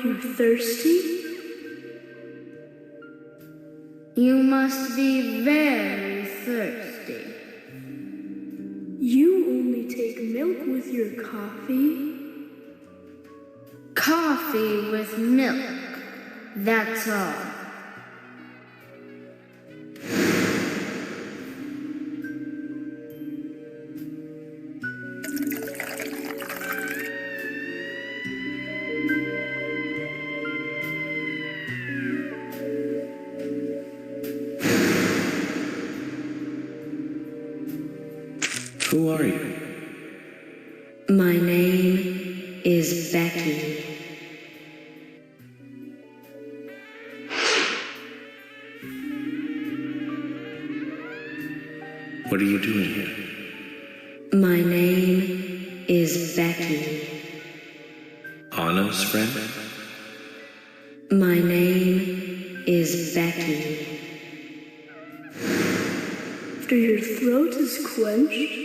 you thirsty? You must be very thirsty. You only take milk with your coffee? Coffee with milk, that's all. Who are you? My name is Becky. What are you doing here? My name is Becky. Anna's friend? My name is Becky. After your throat is quenched,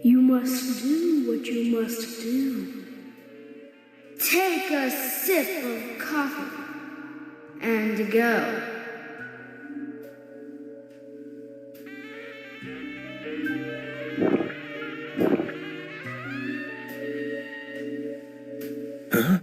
you must do what you must do. Take a sip of coffee and go. Huh?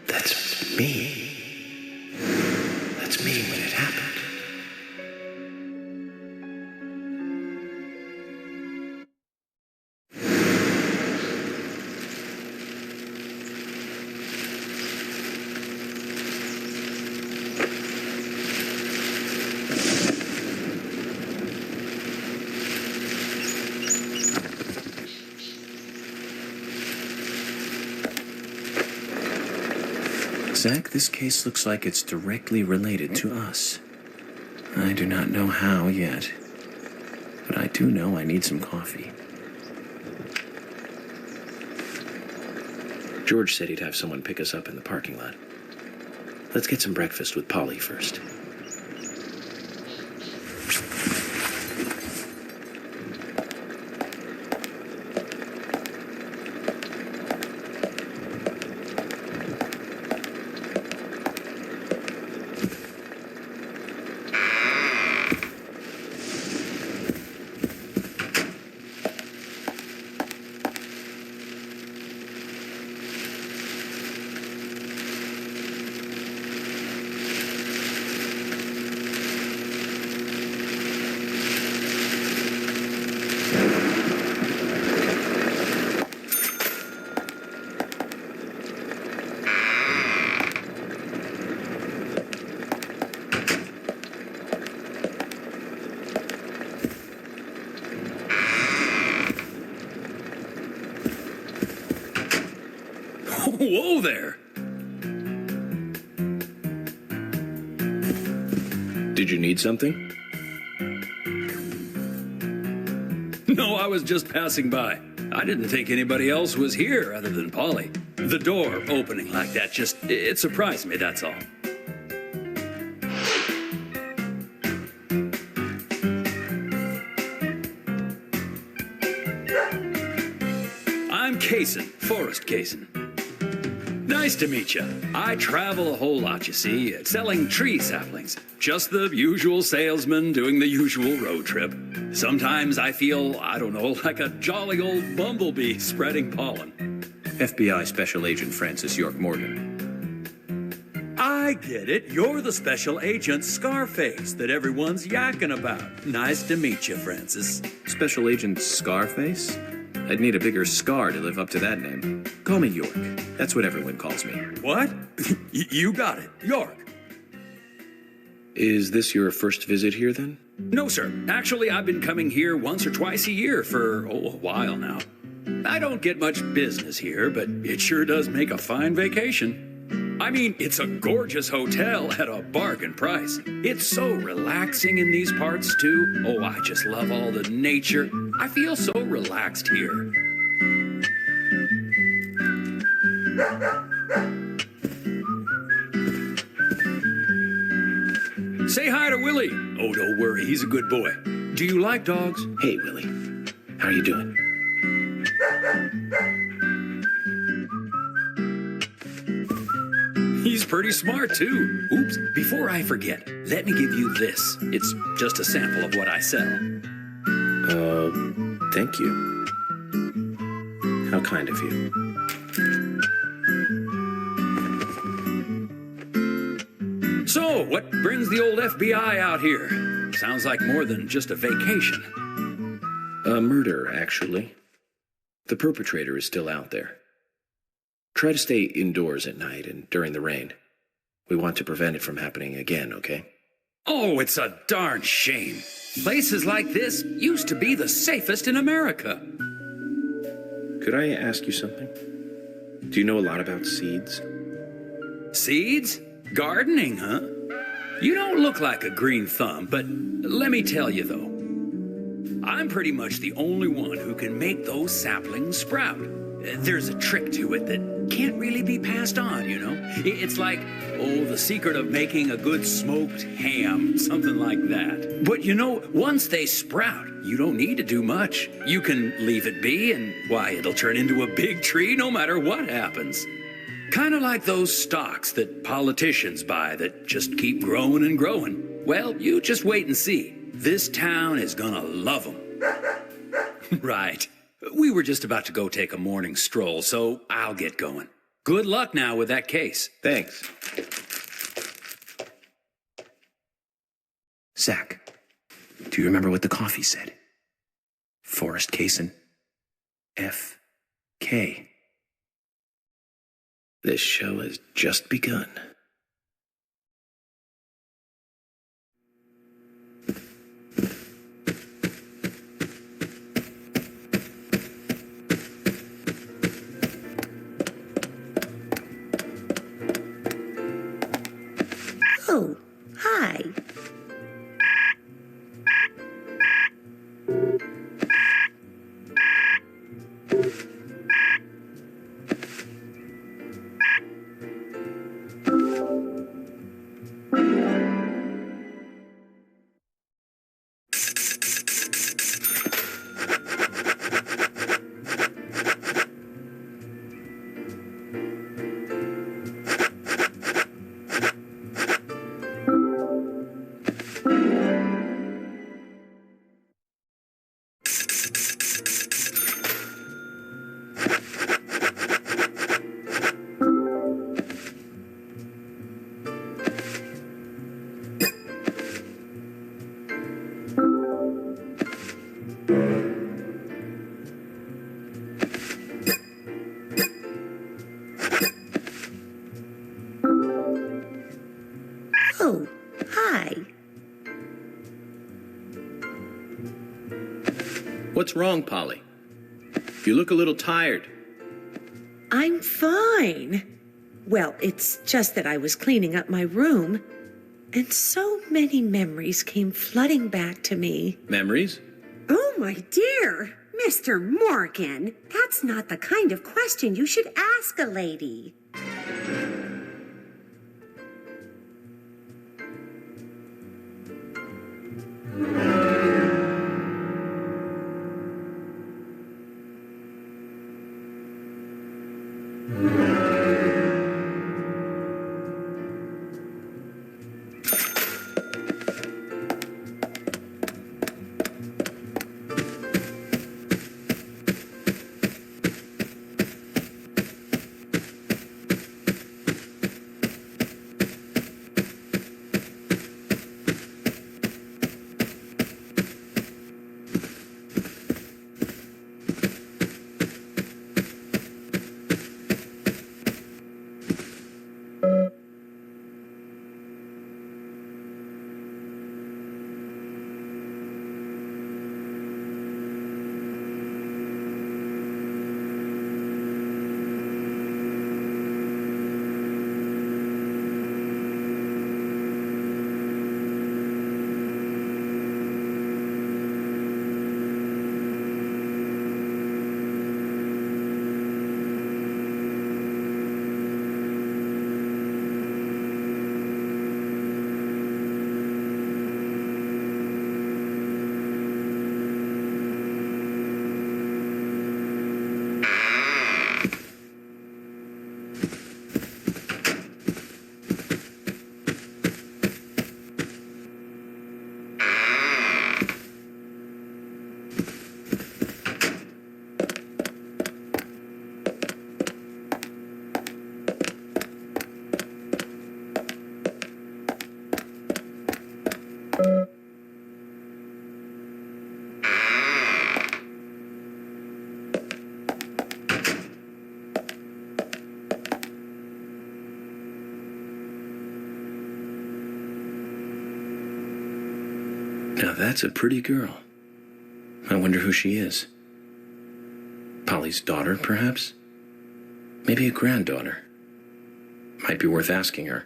That's me. That's me when it happened. Zach, this case looks like it's directly related to us. I do not know how yet, but I do know I need some coffee. George said he'd have someone pick us up in the parking lot. Let's get some breakfast with Polly first. Whoa there! Did you need something? No, I was just passing by. I didn't think anybody else was here other than Polly. The door opening like that it surprised me, that's all. I'm Kaysen, Forrest Kaysen. Nice to meet you. I travel a whole lot, you see, selling tree saplings. Just the usual salesman doing the usual road trip. Sometimes I feel, I don't know, like a jolly old bumblebee spreading pollen. FBI Special Agent Francis York Morgan. I get it. You're the special agent Scarface that everyone's yakking about. Nice to meet you, Francis. Special Agent Scarface? I'd need a bigger scar to live up to that name. Call me York. That's what everyone calls me. What? You got it. York. Is this your first visit here, then? No, sir. Actually, I've been coming here once or twice a year for, a while now. I don't get much business here, but it sure does make a fine vacation. I mean, it's a gorgeous hotel at a bargain price. It's so relaxing in these parts, too. Oh, I just love all the nature. I feel so relaxed here. Say hi to Willie. Oh, don't worry, he's a good boy. Do you like dogs? Hey, Willie. How are you doing? He's pretty smart, too. Oops, before I forget, let me give you this. It's just a sample of what I sell. Thank you. How kind of you. So, what brings the old FBI out here? Sounds like more than just a vacation. A murder, actually. The perpetrator is still out there. Try to stay indoors at night and during the rain. We want to prevent it from happening again, okay? Oh, it's a darn shame. Places like this used to be the safest in America. Could I ask you something? Do you know a lot about seeds? Seeds? Gardening, huh? You don't look like a green thumb, but let me tell you though, I'm pretty much the only one who can make those saplings sprout. There's a trick to it that can't really be passed on, you know? It's like, the secret of making a good smoked ham, something like that. But you know, once they sprout, you don't need to do much. You can leave it be and, why, it'll turn into a big tree no matter what happens. Kind of like those stocks that politicians buy that just keep growing and growing. Well, you just wait and see. This town is gonna love them. Right. We were just about to go take a morning stroll, so I'll get going. Good luck now with that case. Thanks. Zach, do you remember what the coffee said? Forrest Kaysen. F.K. This show has just begun. Oh, hi. Oh, hi. What's wrong, Polly? You look a little tired. I'm fine. Well, it's just that I was cleaning up my room, and so many memories came flooding back to me. Memories? Oh, my dear, Mr. Morgan, that's not the kind of question you should ask a lady. Now that's a pretty girl. I wonder who she is. Polly's daughter, perhaps? Maybe a granddaughter. Might be worth asking her.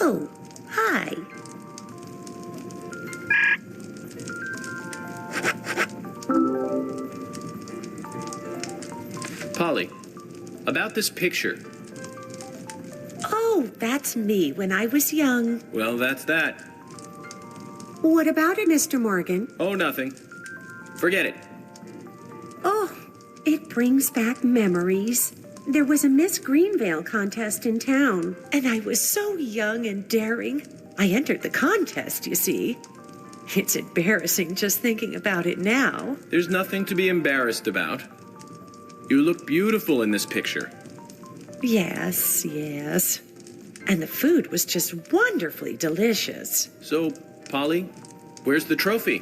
Oh, hi. Polly, about this picture. Oh, that's me when I was young. Well, that's that. What about it, Mr. Morgan? Oh, nothing. Forget it. Oh, it brings back memories. There was a Miss Greenvale contest in town. And I was so young and daring. I entered the contest, you see. It's embarrassing just thinking about it now. There's nothing to be embarrassed about. You look beautiful in this picture. Yes, yes. And the food was just wonderfully delicious. So, Polly, where's the trophy?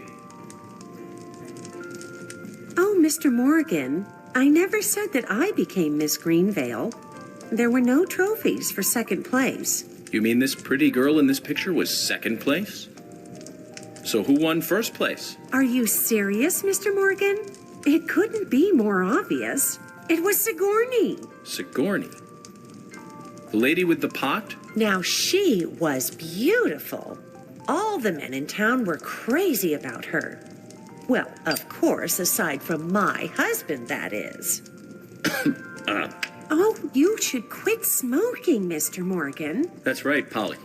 Oh, Mr. Morgan, I never said that I became Miss Greenvale. There were no trophies for second place. You mean this pretty girl in this picture was second place? So who won first place? Are you serious, Mr. Morgan? It couldn't be more obvious. It was Sigourney. Sigourney? The lady with the pot? Now, she was beautiful. All the men in town were crazy about her. Well, of course, aside from my husband, that is. Oh, you should quit smoking, Mr. Morgan. That's right, Polly.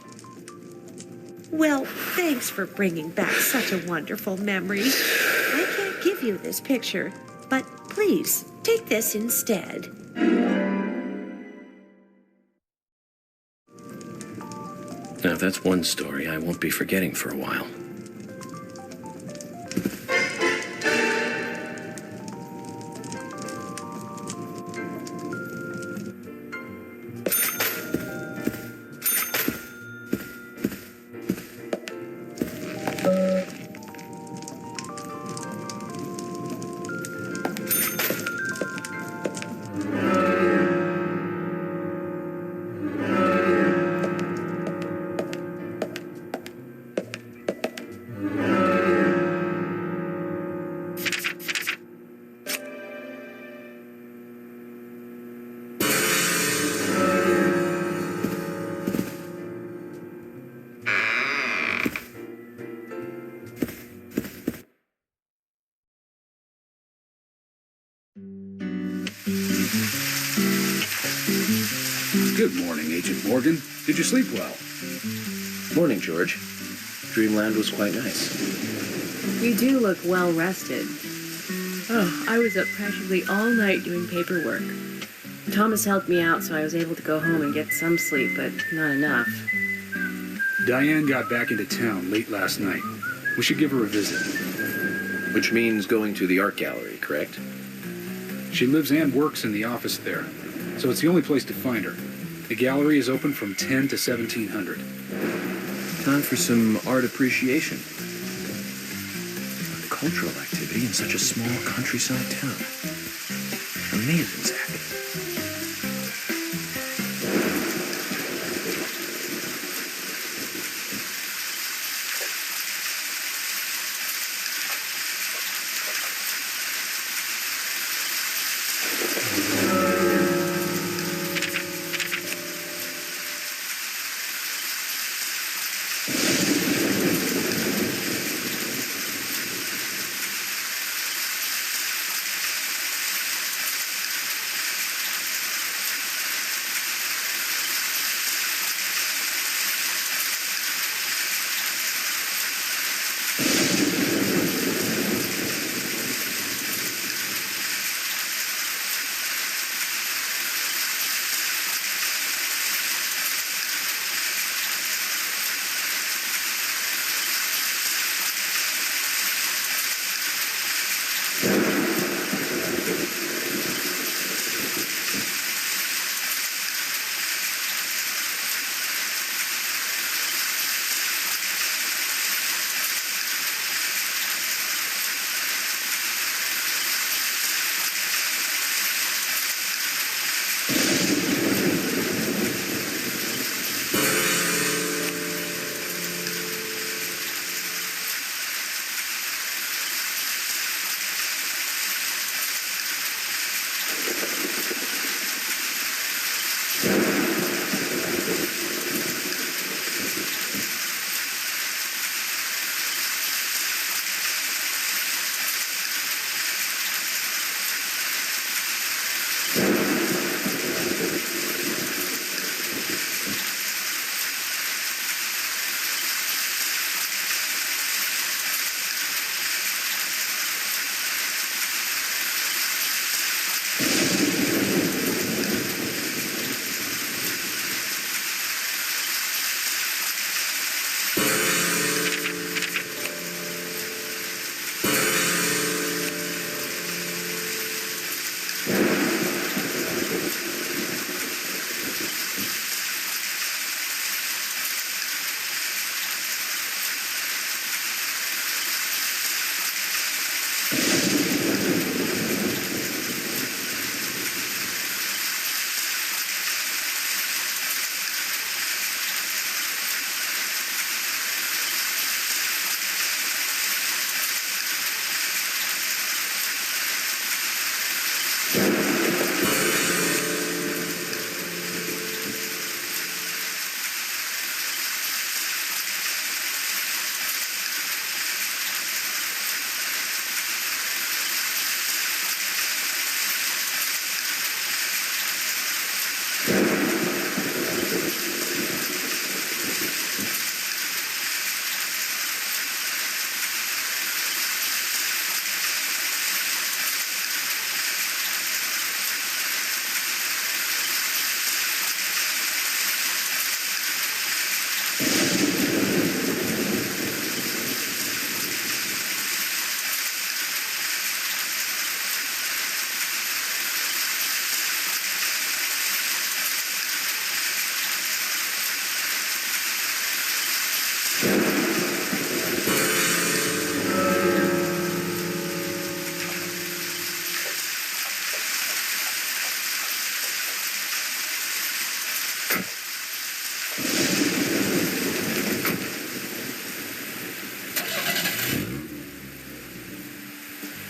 Well, thanks for bringing back such a wonderful memory. I can't give you this picture, but please take this instead. Now, that's one story I won't be forgetting for a while. Good morning, Agent Morgan. Did you sleep well? Morning, George. Dreamland was quite nice. You do look well rested. Oh, I was up practically all night doing paperwork. Thomas helped me out, so I was able to go home and get some sleep, but not enough. Diane got back into town late last night. We should give her a visit. Which means going to the art gallery, correct? She lives and works in the office there, so it's the only place to find her. The gallery is open from 10 to 1700. Time for some art appreciation. A cultural activity in such a small countryside town. Amazing, Zach.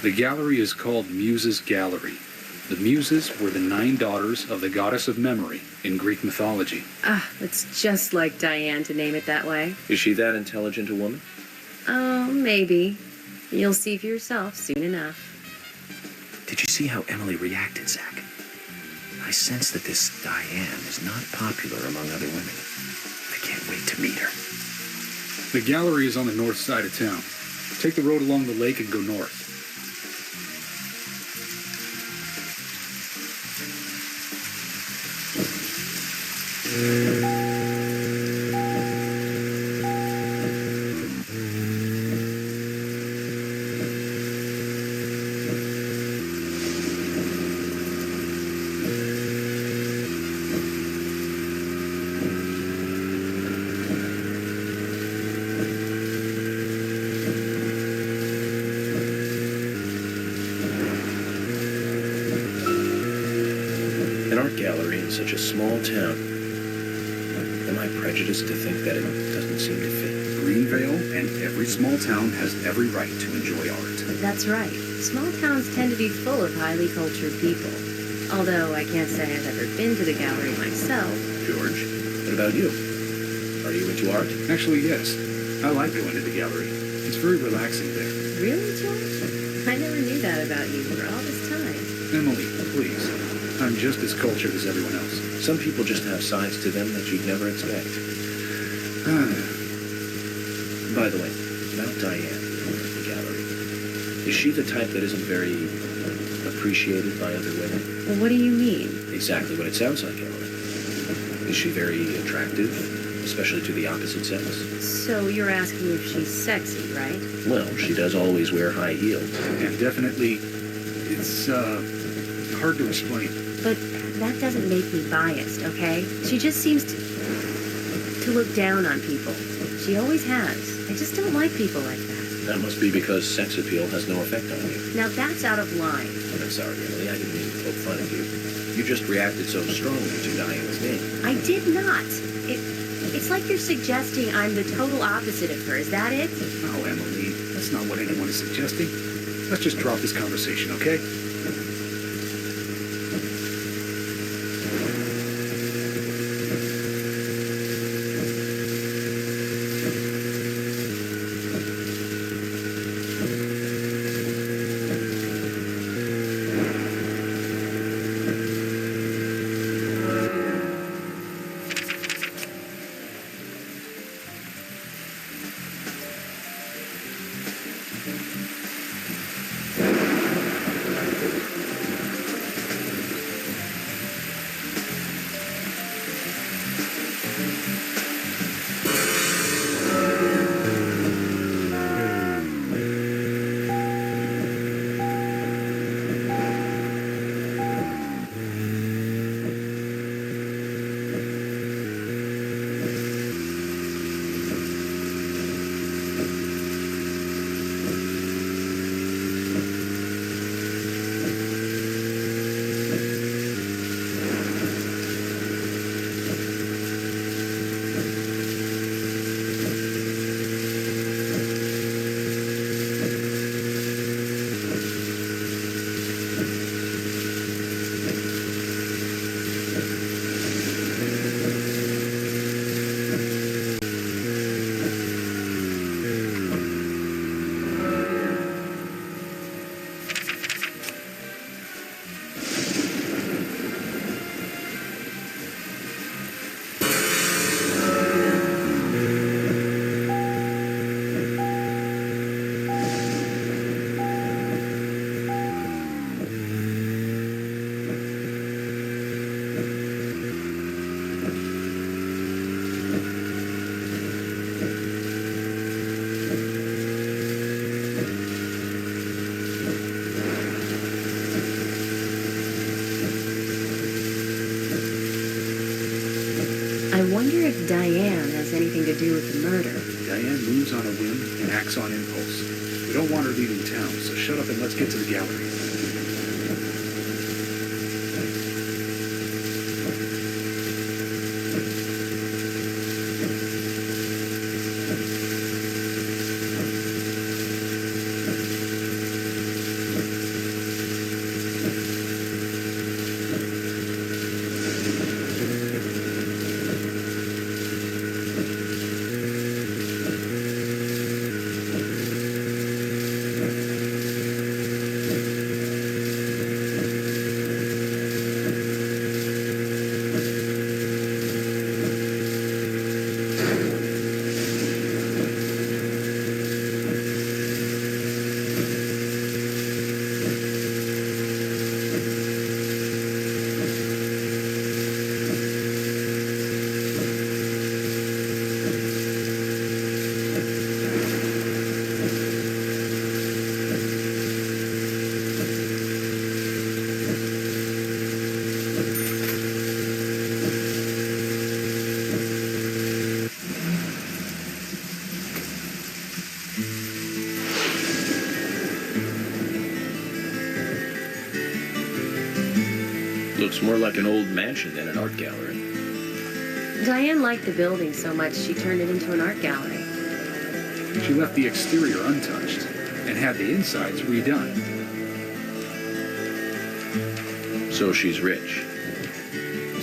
The gallery is called Muses Gallery. The Muses were the 9 daughters of the goddess of memory in Greek mythology. Ah, it's just like Diane to name it that way. Is she that intelligent a woman? Oh, maybe. You'll see for yourself soon enough. Did you see how Emily reacted, Zach? I sense that this Diane is not popular among other women. I can't wait to meet her. The gallery is on the north side of town. Take the road along the lake and go north. An art gallery in such a small town. Am I prejudiced to think that it doesn't seem to fit? Greenvale and every small town has every right to enjoy art. That's right. Small towns tend to be full of highly cultured people. Although I can't say I've ever been to the gallery myself. George, what about you? Are you into art? Actually, yes. I like going to the gallery. It's very relaxing there. Really, George? I never knew that about you for all this time. Emily, please. I'm just as cultured as everyone else. Some people just have sides to them that you'd never expect. By the way, about Diane, the gallery. Is she the type that isn't very appreciated by other women? Well, what do you mean? Exactly what it sounds like, Emily. Is she very attractive, especially to the opposite sex? So you're asking if she's sexy, right? Well, she does always wear high heels. And definitely, it's, hard to explain. But that doesn't make me biased, okay? She just seems to look down on people. She always has. I just don't like people like that. That must be because sex appeal has no effect on you. Now that's out of line. I'm sorry, Emily. I didn't mean to poke fun at you. You just reacted so strongly to Diane's name. I did not. It's like you're suggesting I'm the total opposite of her. Is that it? Oh, Emily, that's not what anyone is suggesting. Let's just drop this conversation, okay? I wonder if Diane has anything to do with the murder. Diane moves on a whim and acts on impulse. We don't want her leaving town, so shut up and let's get to the gallery. Looks more like an old mansion than an art gallery. Diane liked the building so much she turned it into an art gallery. She left the exterior untouched and had the insides redone. So she's rich.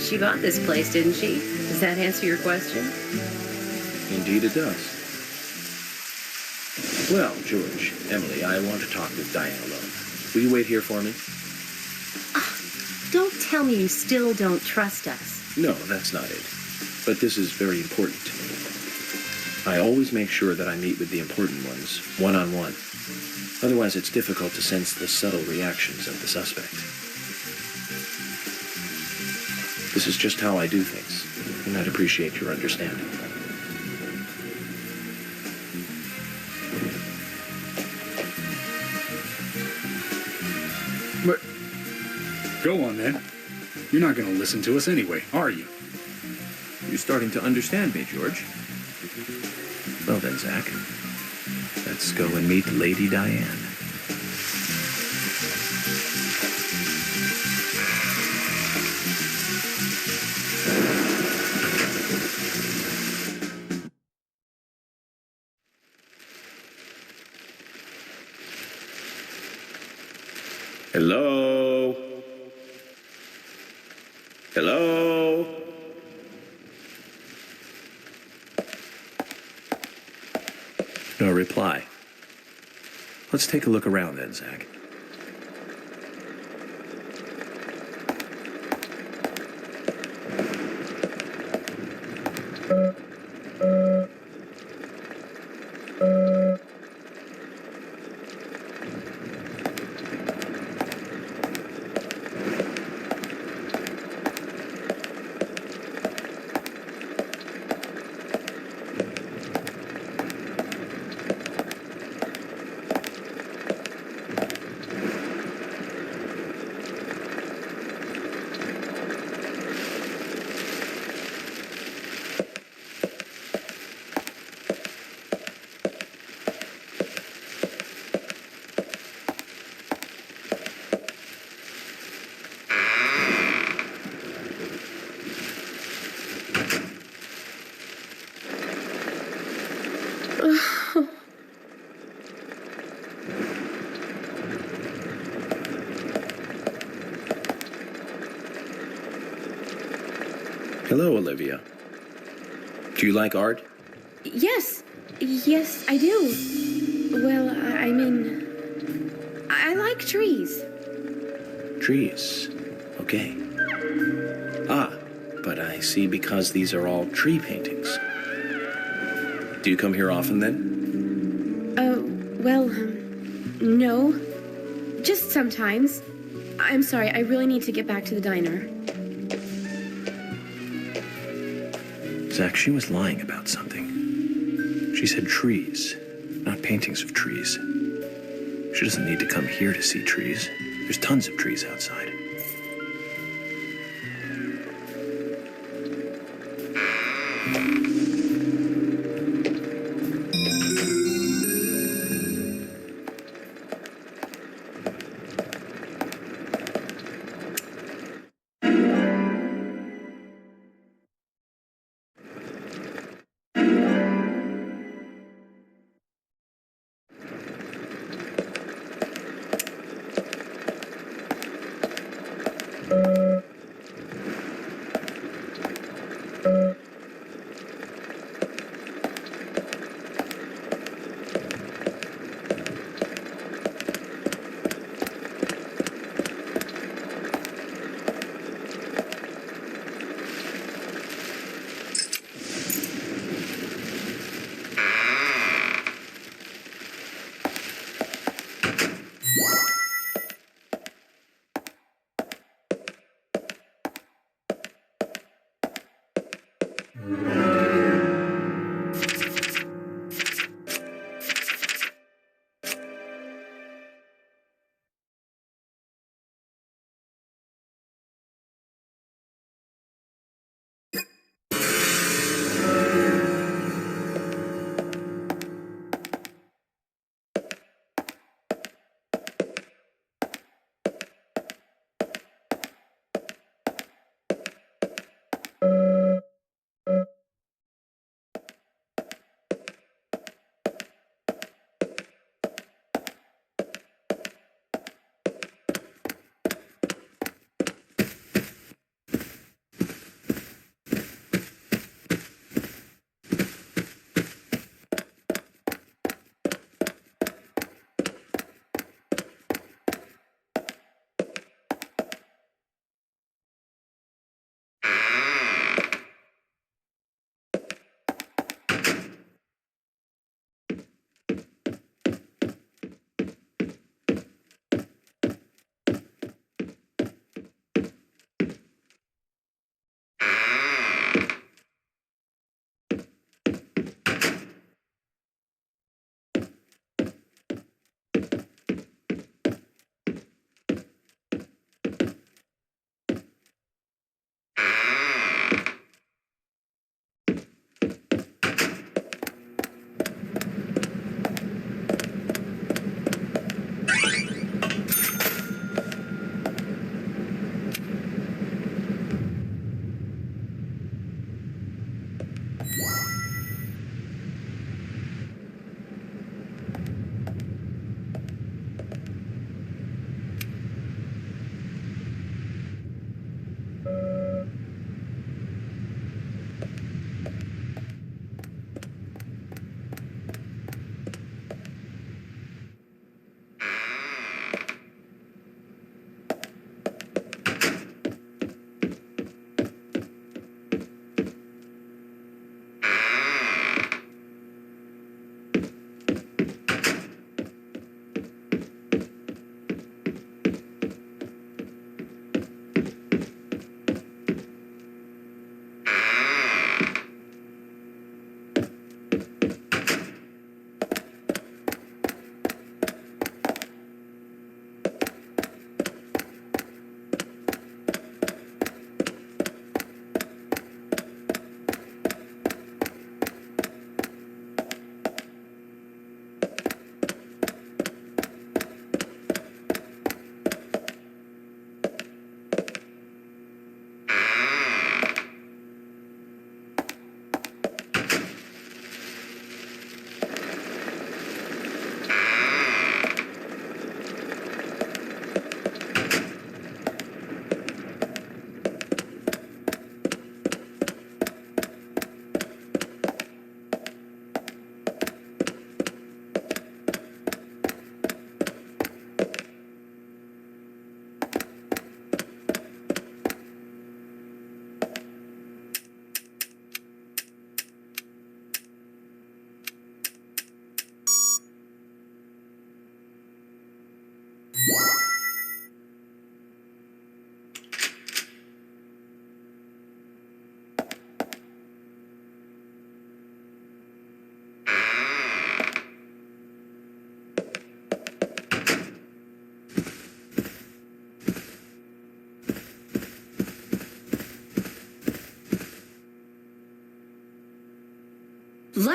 She bought this place, didn't she? Does that answer your question? Indeed it does. Well, George, Emily, I want to talk with Diane alone. Will you wait here for me? Don't tell me you still don't trust us. No, that's not it. But this is very important to me. I always make sure that I meet with the important ones, one-on-one. Otherwise, it's difficult to sense the subtle reactions of the suspect. This is just how I do things, and I'd appreciate your understanding. But go on then. You're not going to listen to us anyway, are you? You're starting to understand me, George. Well then, Zach, let's go and meet Lady Diane. Hello? Hello? No reply. Let's take a look around then, Zach. Hello, Olivia. Do you like art? Yes, I do. Well, I mean, I like trees. Trees. Okay. Ah, but I see because these are all tree paintings. Do you come here often then? Well, no. Just sometimes. I'm sorry, I really need to get back to the diner. Zach, she was lying about something. She said trees, not paintings of trees. She doesn't need to come here to see trees. There's tons of trees outside.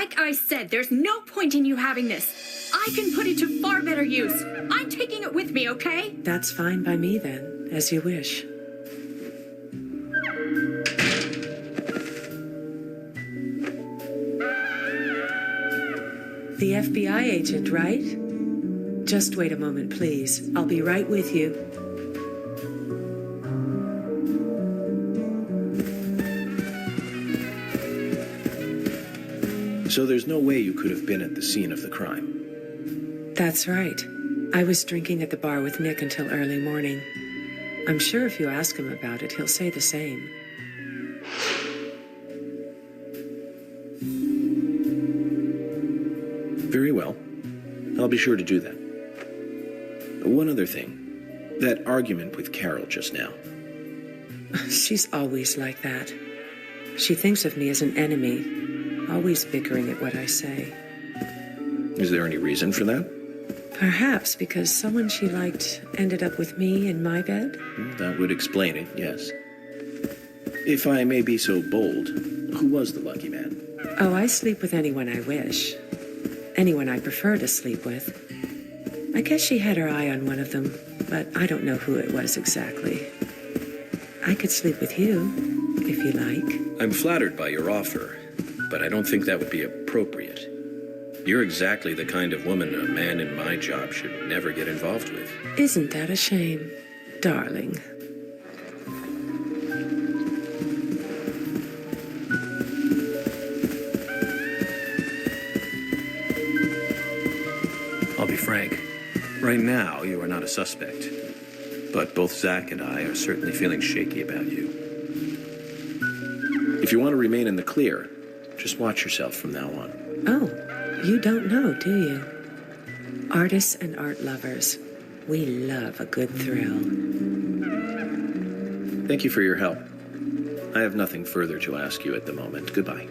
Like I said, there's no point in you having this. I can put it to far better use. I'm taking it with me, okay? That's fine by me then, as you wish. The FBI agent, right? Just wait a moment, please. I'll be right with you. So there's no way you could have been at the scene of the crime? That's right. I was drinking at the bar with Nick until early morning. I'm sure if you ask him about it, he'll say the same. Very well. I'll be sure to do that. One other thing. That argument with Carol just now. She's always like that. She thinks of me as an enemy, always bickering at what I say. Is there any reason for that? Perhaps because someone she liked ended up with me in my bed? That would explain it, yes. If I may be so bold, who was the lucky man? Oh, I sleep with anyone I wish. Anyone I prefer to sleep with. I guess she had her eye on one of them, but I don't know who it was exactly. I could sleep with you, if you like. I'm flattered by your offer, but I don't think that would be appropriate. You're exactly the kind of woman a man in my job should never get involved with. Isn't that a shame, darling? I'll be frank. Right now, you are not a suspect. But both Zach and I are certainly feeling shaky about you. If you want to remain in the clear, just watch yourself from now on. Oh, you don't know, do you? Artists and art lovers, we love a good thrill. Thank you for your help. I have nothing further to ask you at the moment. Goodbye.